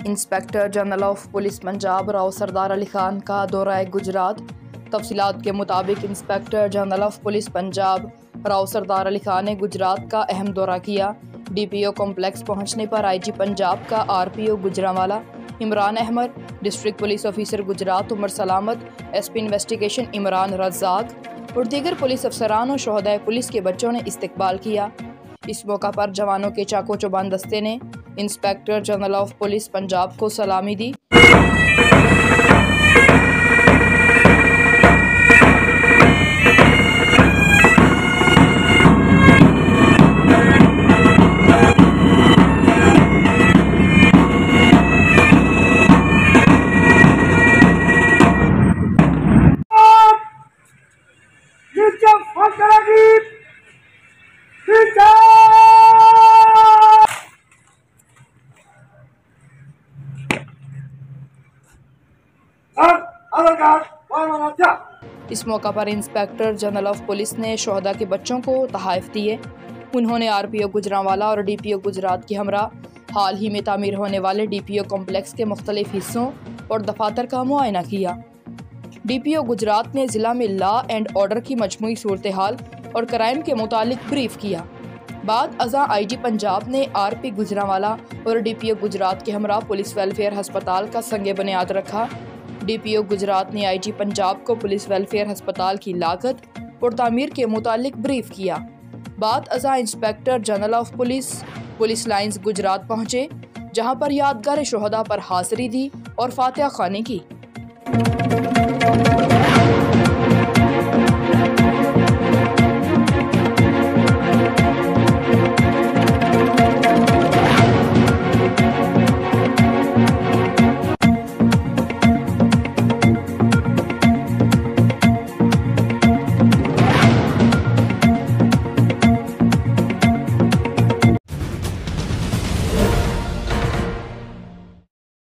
Inspector general of police Punjab Rao Sardar Ali Khan का दौरा गुजरात। तफसीलात के मुताबिक inspector general of police Punjab Rao Sardar Ali Khan ने गुजरात का अहम दौरा किया। DPO कॉम्प्लेक्स पहुंचने पर IG पंजाब का RPO Gujranwala Imran Ahmad, district police officer Gujrat Umar Salamat, SP investigation Imran Razzaq और दीगर पुलिस अफसरान और शोहदाए पुलिस के बच्चों ने इस्तकबाल किया। इस मौका पर जवानों के चाको चौबंद दस्ते ने inspector general of police Punjab को सलामी दी। इस मौका पर इंस्पेक्टर जनरल ऑफ पुलिस ने शोहदा के बच्चों को तोहफ़े दिए। उन्होंने RPO गुजरांवाला और DPO गुजरात के हमरा हाल ही में तामीर होने वाले DPO कॉम्प्लेक्स के मुख्तलिफ हिस्सों और दफातर का मुआयना किया। DPO गुजरात ने ज़िला में लॉ एंड ऑर्डर की मजमूई सूरत हाल और क्राइम के मुतालिक ब्रीफ किया। बाद अज़ा IG पंजाब ने RP गुजरांवाला और DPO गुजरात के हमरा पुलिस वेलफेयर हस्पताल का संगे बुनियाद रखा। DPO गुजरात ने IG पंजाब को पुलिस वेलफेयर हस्पताल की लागत और तामीर के मुतालिक ब्रीफ किया। बाद अज़ा inspector general of police lines Gujrat पहुँचे, जहाँ पर यादगार शोहदा पर हाज़री दी और फातिहा ख़्वानी की।